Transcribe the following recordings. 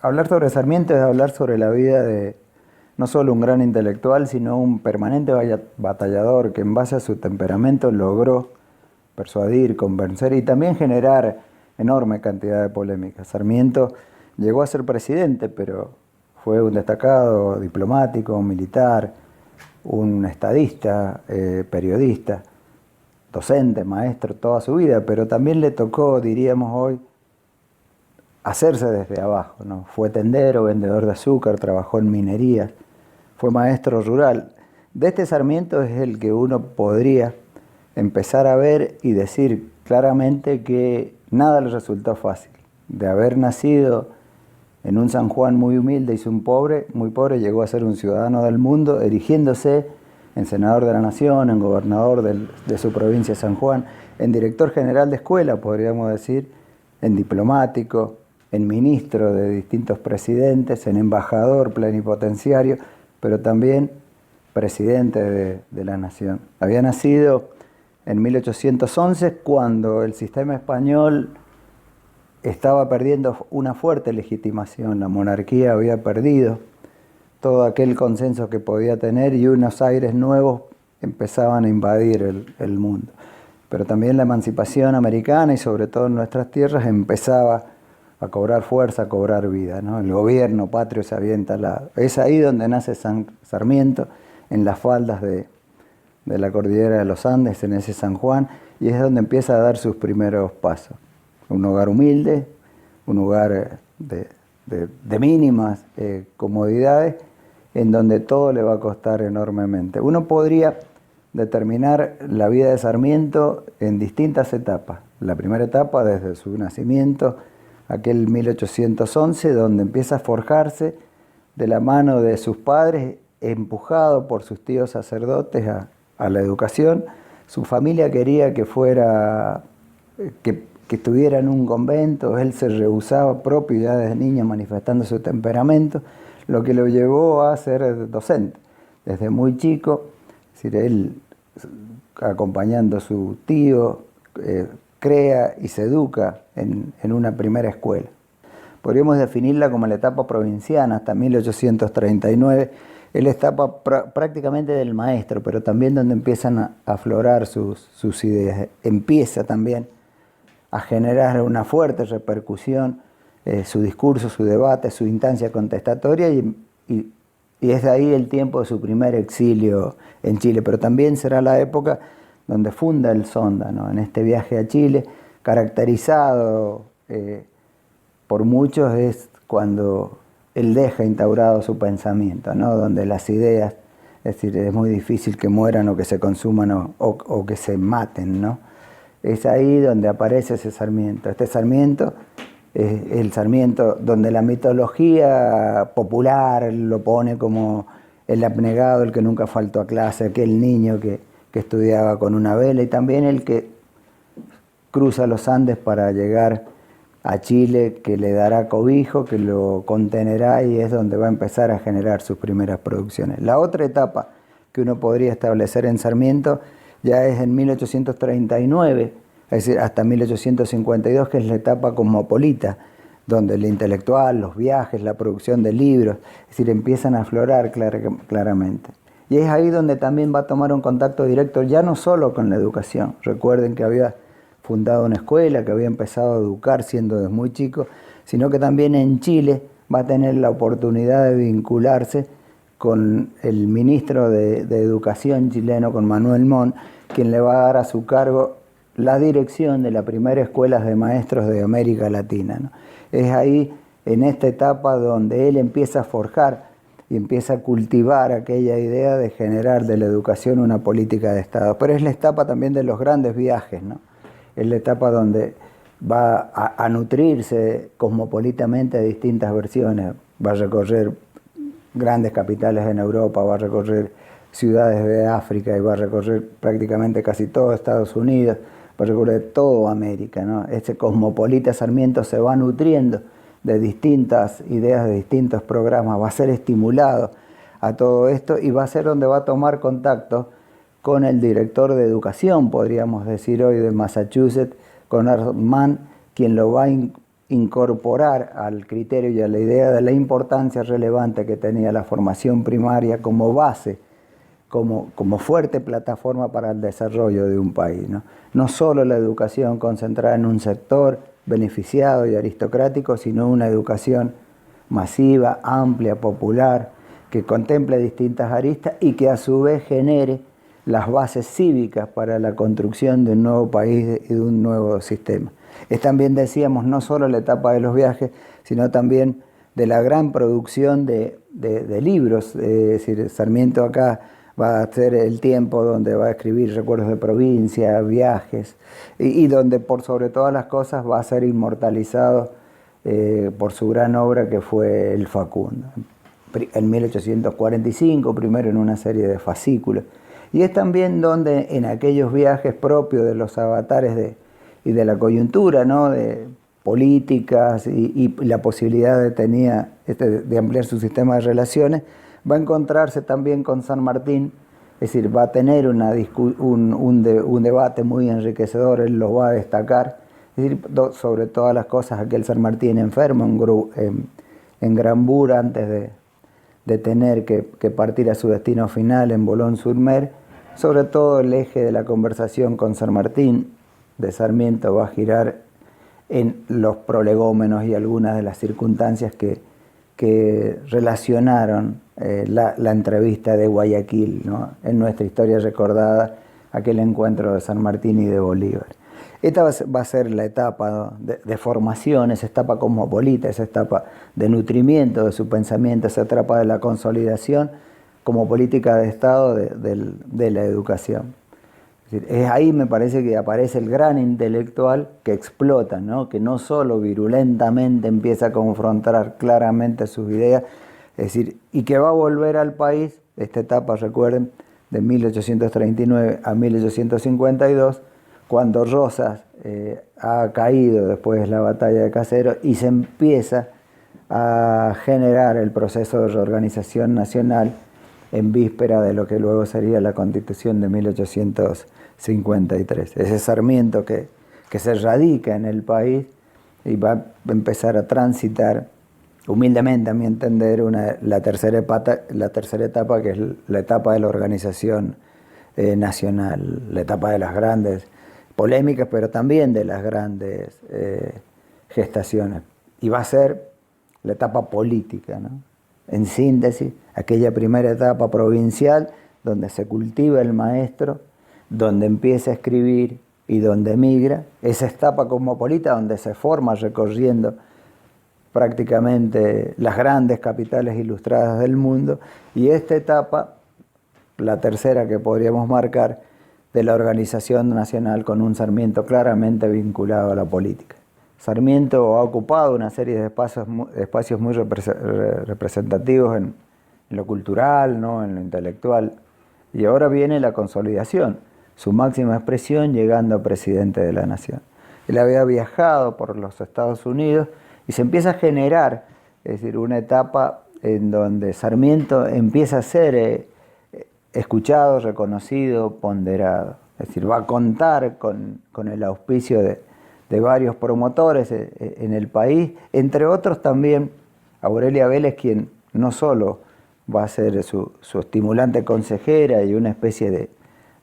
Hablar sobre Sarmiento es hablar sobre la vida de no solo un gran intelectual, sino un permanente batallador que en base a su temperamento logró persuadir, convencer y también generar enorme cantidad de polémicas. Sarmiento llegó a ser presidente, pero fue un destacado diplomático, un militar, un estadista, periodista, docente, maestro toda su vida, pero también le tocó, diríamos hoy, hacerse desde abajo, ¿no? Fue tendero, vendedor de azúcar, trabajó en minerías, fue maestro rural. De este Sarmiento es el que uno podría empezar a ver y decir claramente que nada le resultó fácil. De haber nacido en un San Juan muy humilde y muy pobre, llegó a ser un ciudadano del mundo, erigiéndose en senador de la nación, en gobernador de su provincia San Juan, en director general de escuela, podríamos decir, en diplomático, en ministro de distintos presidentes, en embajador plenipotenciario, pero también presidente de la nación. Había nacido en 1811, cuando el sistema español estaba perdiendo una fuerte legitimación, la monarquía había perdido todo aquel consenso que podía tener y unos aires nuevos empezaban a invadir el mundo. Pero también la emancipación americana y sobre todo en nuestras tierras empezaba a cobrar fuerza, a cobrar vida, ¿no? El gobierno patrio se avienta al lado. Es ahí donde nace Sarmiento, en las faldas de la cordillera de los Andes, en ese San Juan, y es donde empieza a dar sus primeros pasos. Un hogar humilde, un hogar de mínimas comodidades, en donde todo le va a costar enormemente. Uno podría determinar la vida de Sarmiento en distintas etapas. La primera etapa, desde su nacimiento, aquel 1811, donde empieza a forjarse de la mano de sus padres, empujado por sus tíos sacerdotes a la educación. Su familia quería que estuviera en un convento, él se rehusaba propio ya desde niño manifestando su temperamento, lo que lo llevó a ser docente. Desde muy chico, es decir, él acompañando a su tío, crea y se educa en una primera escuela. Podríamos definirla como la etapa provinciana hasta 1839. Es la etapa prácticamente del maestro, pero también donde empiezan a aflorar sus ideas. Empieza también a generar una fuerte repercusión su discurso, su debate, su instancia contestatoria y es de ahí el tiempo de su primer exilio en Chile, pero también será la época donde funda el Sonda, ¿no? En este viaje a Chile, caracterizado por muchos, es cuando él deja instaurado su pensamiento, ¿no? Donde las ideas, es decir, es muy difícil que mueran o que se consuman o que se maten, ¿no? Es ahí donde aparece ese Sarmiento. Este Sarmiento es el Sarmiento donde la mitología popular lo pone como el abnegado, el que nunca faltó a clase, aquel niño que estudiaba con una vela, y también el que cruza los Andes para llegar a Chile, que le dará cobijo, que lo contenerá, y es donde va a empezar a generar sus primeras producciones. La otra etapa que uno podría establecer en Sarmiento ya es en 1839, es decir, hasta 1852, que es la etapa cosmopolita, donde el intelectual, los viajes, la producción de libros, es decir, empiezan a aflorar claramente. Y es ahí donde también va a tomar un contacto directo, ya no solo con la educación. Recuerden que había fundado una escuela, que había empezado a educar siendo desde muy chico, sino que también en Chile va a tener la oportunidad de vincularse con el ministro de Educación chileno, con Manuel Montt, quien le va a dar a su cargo la dirección de la primera escuela de maestros de América Latina, ¿no? Es ahí, en esta etapa, donde él empieza a forjar y empieza a cultivar aquella idea de generar de la educación una política de Estado. Pero es la etapa también de los grandes viajes, ¿no? Es la etapa donde va a nutrirse cosmopolitamente de distintas versiones. Va a recorrer grandes capitales en Europa, va a recorrer ciudades de África y va a recorrer prácticamente casi todo Estados Unidos, va a recorrer toda América, ¿no? Este cosmopolita Sarmiento se va nutriendo de distintas ideas, de distintos programas, va a ser estimulado a todo esto y va a ser donde va a tomar contacto con el director de educación, podríamos decir hoy, de Massachusetts, Konrad Mann quien lo va a incorporar al criterio y a la idea de la importancia relevante que tenía la formación primaria como base, como fuerte plataforma para el desarrollo de un país, ¿no? No solo la educación concentrada en un sector beneficiado y aristocrático, sino una educación masiva, amplia, popular, que contemple distintas aristas y que a su vez genere las bases cívicas para la construcción de un nuevo país y de un nuevo sistema. Es también, decíamos, no solo la etapa de los viajes, sino también de la gran producción de libros. Es decir, Sarmiento acá va a ser el tiempo donde va a escribir Recuerdos de provincia, Viajes, y donde por sobre todas las cosas va a ser inmortalizado por su gran obra que fue El Facundo, en 1845, primero en una serie de fascículos. Y es también donde en aquellos viajes propios de los avatares y de la coyuntura, ¿no?, de políticas y la posibilidad que tenía de ampliar su sistema de relaciones, va a encontrarse también con San Martín, es decir, va a tener un debate muy enriquecedor, él lo va a destacar, es decir, sobre todas las cosas, aquel San Martín enfermo en Grambura antes de tener que partir a su destino final en Boulogne-sur-Mer. Sobre todo el eje de la conversación con San Martín de Sarmiento va a girar en los prolegómenos y algunas de las circunstancias que relacionaron la entrevista de Guayaquil, ¿no?, en nuestra historia recordada, aquel encuentro de San Martín y de Bolívar. Esta va a ser la etapa, ¿no?, de formación, esa etapa cosmopolita, esa etapa de nutrimiento de su pensamiento, esa etapa de la consolidación como política de Estado de la educación. Es decir, es ahí, me parece, que aparece el gran intelectual que explota, ¿no?, que no solo virulentamente empieza a confrontar claramente sus ideas, es decir, y que va a volver al país, esta etapa, recuerden, de 1839 a 1852, cuando Rosas ha caído después de la batalla de Caseros y se empieza a generar el proceso de reorganización nacional en víspera de lo que luego sería la Constitución de 1853. Ese Sarmiento que se radica en el país y va a empezar a transitar humildemente, a mi entender, la tercera etapa, que es la etapa de la organización nacional, la etapa de las grandes polémicas, pero también de las grandes gestaciones. Y va a ser la etapa política, ¿no? En síntesis, aquella primera etapa provincial donde se cultiva el maestro, donde empieza a escribir y donde emigra, esa etapa cosmopolita donde se forma recorriendo prácticamente las grandes capitales ilustradas del mundo, y esta etapa, la tercera que podríamos marcar, de la organización nacional con un Sarmiento claramente vinculado a la política. Sarmiento ha ocupado una serie de espacios muy representativos en lo cultural, ¿no?, en lo intelectual, y ahora viene la consolidación, su máxima expresión llegando a presidente de la Nación. Él había viajado por los Estados Unidos y se empieza a generar, es decir, una etapa en donde Sarmiento empieza a ser escuchado, reconocido, ponderado. Es decir, va a contar con el auspicio de varios promotores en el país, entre otros también Aurelia Vélez, quien no solo va a ser su estimulante consejera y una especie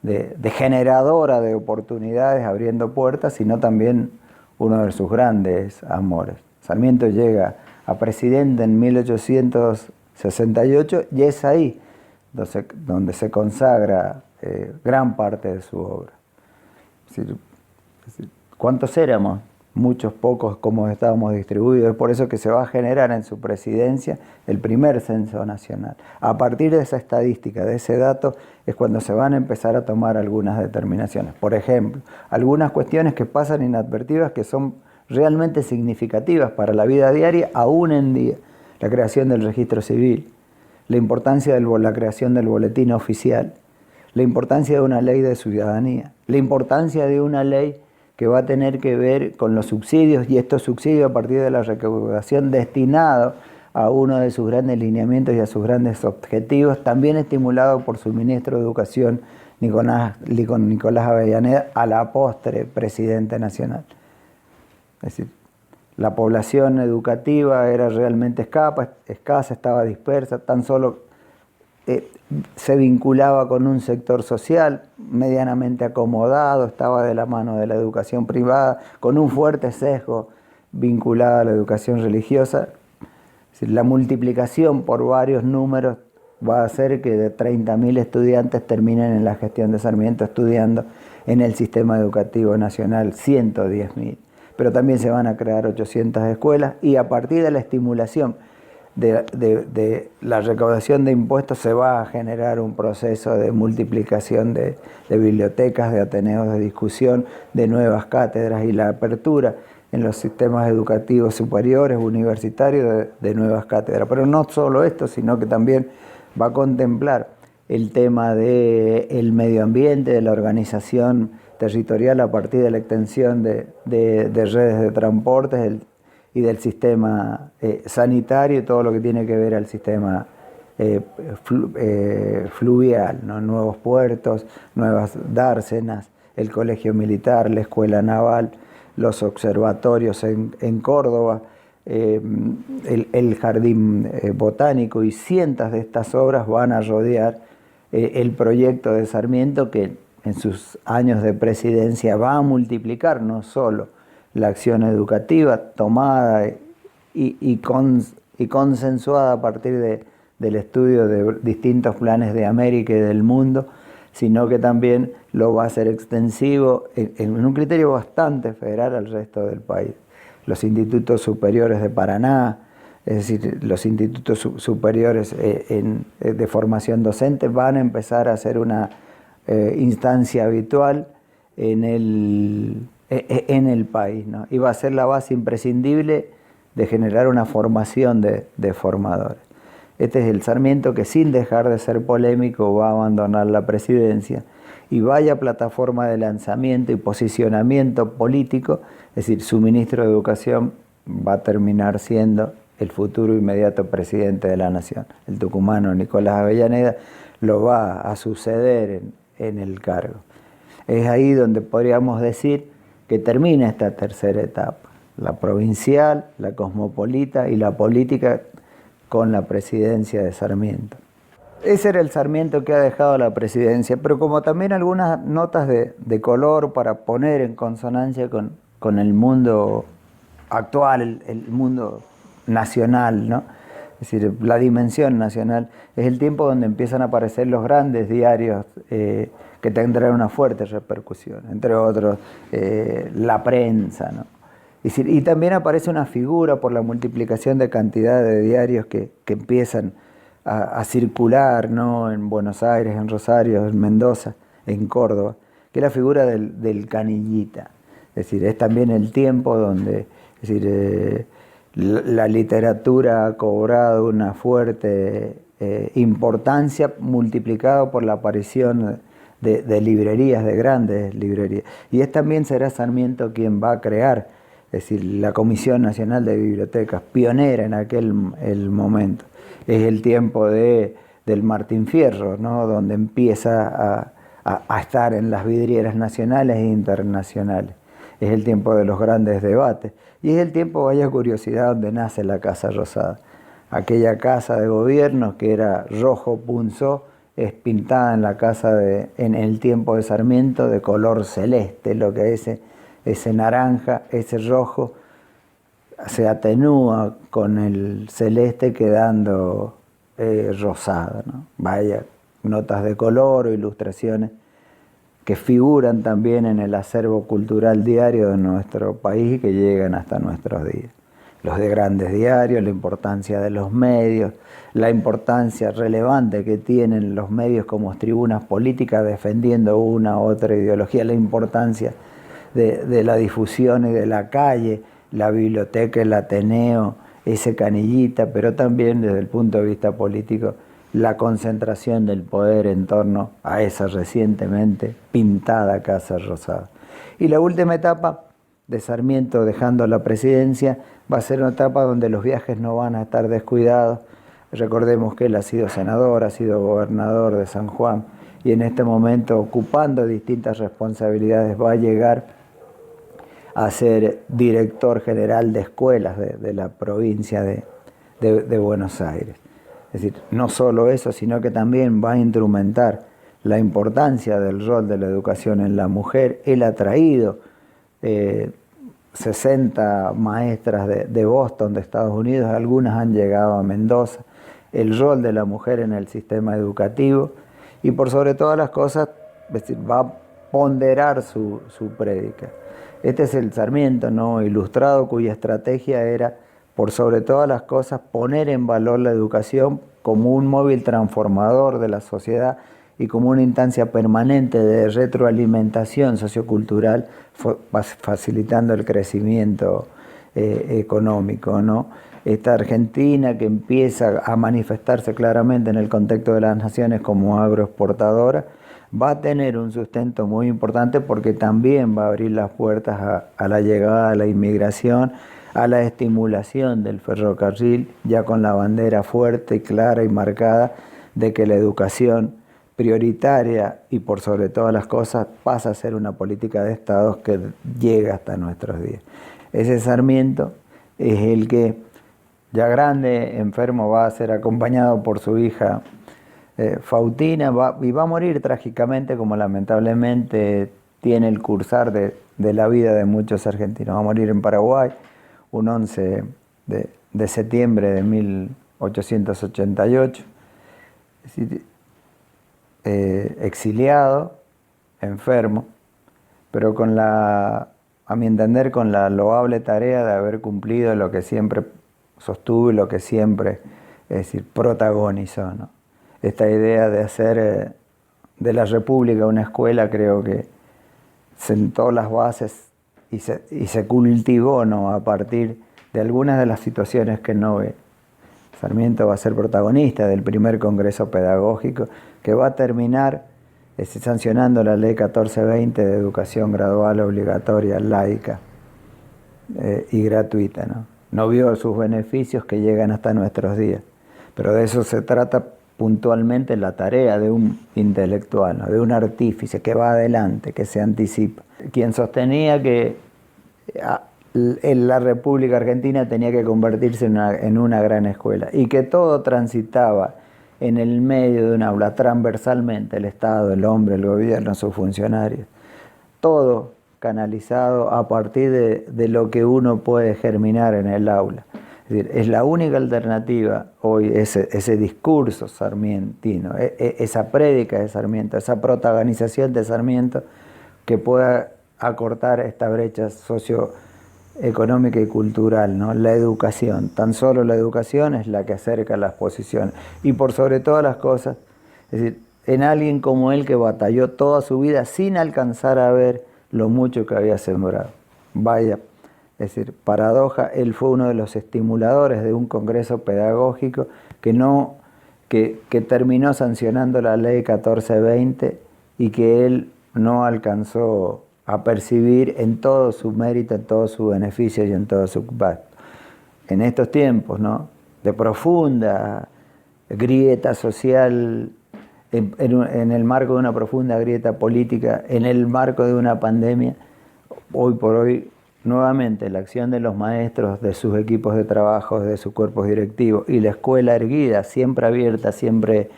de generadora de oportunidades abriendo puertas, sino también uno de sus grandes amores. Sarmiento llega a presidente en 1868 y es ahí donde se consagra gran parte de su obra. Es decir, ¿cuántos éramos? Muchos, pocos, cómo estábamos distribuidos. Es por eso que se va a generar en su presidencia el primer censo nacional. A partir de esa estadística, de ese dato, es cuando se van a empezar a tomar algunas determinaciones. Por ejemplo, algunas cuestiones que pasan inadvertidas, que son realmente significativas para la vida diaria, aún en día. La creación del registro civil, la importancia de la creación del boletín oficial, la importancia de una ley de ciudadanía, la importancia de una ley que va a tener que ver con los subsidios, y estos subsidios a partir de la recaudación destinados a uno de sus grandes lineamientos y a sus grandes objetivos, también estimulado por su ministro de Educación, Nicolás Avellaneda, a la postre presidente nacional. Es decir, la población educativa era realmente escasa, estaba dispersa, tan solo se vinculaba con un sector social medianamente acomodado, estaba de la mano de la educación privada, con un fuerte sesgo vinculado a la educación religiosa. Es decir, la multiplicación por varios números va a hacer que de 30.000 estudiantes terminen en la gestión de Sarmiento estudiando en el sistema educativo nacional 110.000. Pero también se van a crear 800 escuelas y a partir de la estimulación de la recaudación de impuestos se va a generar un proceso de multiplicación de bibliotecas, de ateneos de discusión, de nuevas cátedras y la apertura en los sistemas educativos superiores, universitarios, de nuevas cátedras. Pero no solo esto, sino que también va a contemplar el tema del medio ambiente, de la organización territorial a partir de la extensión de redes de transportes y del sistema sanitario y todo lo que tiene que ver al sistema fluvial, ¿no? Nuevos puertos, nuevas dársenas, el colegio militar, la escuela naval, los observatorios en Córdoba, el jardín botánico y cientos de estas obras van a rodear el proyecto de Sarmiento, que en sus años de presidencia va a multiplicar no solo la acción educativa tomada y consensuada a partir del estudio de distintos planes de América y del mundo, sino que también lo va a hacer extensivo en un criterio bastante federal al resto del país. Los institutos superiores de Paraná, es decir, los institutos superiores de formación docente van a empezar a ser una instancia habitual en el país, ¿no? Y va a ser la base imprescindible de generar una formación de formadores. Este es el Sarmiento que, sin dejar de ser polémico, va a abandonar la presidencia y vaya plataforma de lanzamiento y posicionamiento político, es decir, su ministro de Educación va a terminar siendo el futuro inmediato presidente de la Nación. El tucumano Nicolás Avellaneda lo va a suceder en el cargo. Es ahí donde podríamos decir que termina esta tercera etapa, la provincial, la cosmopolita y la política con la presidencia de Sarmiento. Ese era el Sarmiento que ha dejado la presidencia, pero como también algunas notas de color para poner en consonancia con el mundo actual, el mundo nacional, ¿no? Es decir, la dimensión nacional. Es el tiempo donde empiezan a aparecer los grandes diarios que tendrán una fuerte repercusión, entre otros la prensa, ¿no? Es decir, y también aparece una figura por la multiplicación de cantidad de diarios que empiezan a circular, ¿no? En Buenos Aires, en Rosario, en Mendoza, en Córdoba, que es la figura del canillita. Es decir, es también el tiempo donde, es decir, la literatura ha cobrado una fuerte importancia multiplicada por la aparición de librerías, de grandes librerías. Y también será Sarmiento quien va a crear, es decir, la Comisión Nacional de Bibliotecas, pionera en aquel momento. Es el tiempo del Martín Fierro, ¿no? Donde empieza a estar en las vidrieras nacionales e internacionales. Es el tiempo de los grandes debates. Y es el tiempo, vaya curiosidad, donde nace la Casa Rosada. Aquella casa de gobierno que era rojo punzó, es pintada en la casa en el tiempo de Sarmiento de color celeste, lo que es ese naranja, ese rojo, se atenúa con el celeste quedando rosado, ¿no? Vaya notas de color o ilustraciones que figuran también en el acervo cultural diario de nuestro país y que llegan hasta nuestros días. Los de grandes diarios, la importancia de los medios, la importancia relevante que tienen los medios como tribunas políticas defendiendo una u otra ideología, la importancia de la difusión y de la calle, la biblioteca, el Ateneo, ese canillita, pero también desde el punto de vista político, la concentración del poder en torno a esa recientemente pintada Casa Rosada. Y la última etapa de Sarmiento dejando la presidencia va a ser una etapa donde los viajes no van a estar descuidados. Recordemos que él ha sido senador, ha sido gobernador de San Juan y en este momento ocupando distintas responsabilidades va a llegar a ser director general de escuelas de la provincia de Buenos Aires. Es decir, no solo eso, sino que también va a instrumentar la importancia del rol de la educación en la mujer. Él ha traído 60 maestras de Boston, de Estados Unidos, algunas han llegado a Mendoza, el rol de la mujer en el sistema educativo, y por sobre todas las cosas, es decir, va a ponderar su prédica. Este es el Sarmiento, ¿no?, ilustrado, cuya estrategia era, por sobre todas las cosas, poner en valor la educación como un móvil transformador de la sociedad y como una instancia permanente de retroalimentación sociocultural, facilitando el crecimiento económico, ¿no? Esta Argentina que empieza a manifestarse claramente en el contexto de las naciones como agroexportadora, va a tener un sustento muy importante porque también va a abrir las puertas a la llegada de la inmigración, a la estimulación del ferrocarril, ya con la bandera fuerte, clara y marcada de que la educación prioritaria y por sobre todas las cosas pasa a ser una política de Estado que llega hasta nuestros días. Ese Sarmiento es el que, ya grande, enfermo, va a ser acompañado por su hija Fautina, y va a morir trágicamente, como lamentablemente tiene el cursar de la vida de muchos argentinos. Va a morir en Paraguay un 11 de septiembre de 1888, es decir, exiliado, enfermo, pero a mi entender, con la loable tarea de haber cumplido lo que siempre sostuvo y lo que siempre, es decir, protagonizó, ¿no? Esta idea de hacer de la República una escuela, creo que sentó las bases y se cultivó, ¿no?, a partir de algunas de las situaciones que no ve. Sarmiento va a ser protagonista del primer congreso pedagógico que va a terminar sancionando la ley 1420 de educación gradual, obligatoria, laica y gratuita, ¿no? No vio sus beneficios que llegan hasta nuestros días, pero de eso se trata puntualmente la tarea de un intelectual, ¿no?, de un artífice que va adelante, que se anticipa. Quien sostenía que la República Argentina tenía que convertirse en una gran escuela y que todo transitaba en el medio de un aula, transversalmente, el Estado, el hombre, el gobierno, sus funcionarios, todo canalizado a partir de lo que uno puede germinar en el aula. Es decir, es la única alternativa hoy, ese discurso sarmientino, esa prédica de Sarmiento, esa protagonización de Sarmiento que pueda acortar esta brecha socioeconómica y cultural, ¿no? La educación, tan solo la educación es la que acerca las posiciones. Y por sobre todas las cosas, es decir, en alguien como él que batalló toda su vida sin alcanzar a ver lo mucho que había sembrado. Vaya, es decir, paradoja, él fue uno de los estimuladores de un congreso pedagógico que terminó sancionando la ley 1420 y que él no alcanzó a percibir en todo su mérito, en todo su beneficio y en todo su impacto. En estos tiempos, ¿no?, de profunda grieta social, en el marco de una profunda grieta política, en el marco de una pandemia, hoy por hoy, nuevamente, la acción de los maestros, de sus equipos de trabajo, de sus cuerpos directivos y la escuela erguida, siempre abierta, siempre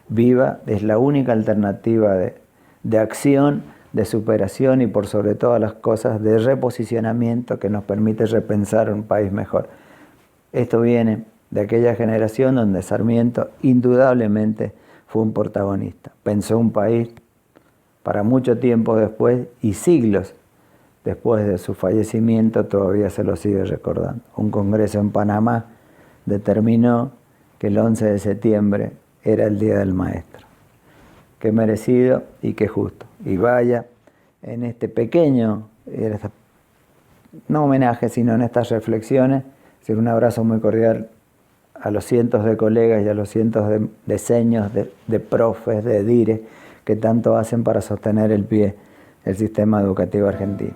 viva, es la única alternativa de acción, de superación y por sobre todas las cosas de reposicionamiento que nos permite repensar un país mejor. Esto viene de aquella generación donde Sarmiento indudablemente fue un protagonista. Pensó un país para mucho tiempo después y siglos después de su fallecimiento todavía se lo sigue recordando. Un congreso en Panamá determinó que el 11 de septiembre era el Día del Maestro. Qué merecido y qué justo. Y vaya, en este pequeño, no homenaje, sino en estas reflexiones, un abrazo muy cordial a los cientos de colegas y a los cientos de seños, de profes, de dires, que tanto hacen para sostener el pie el sistema educativo argentino.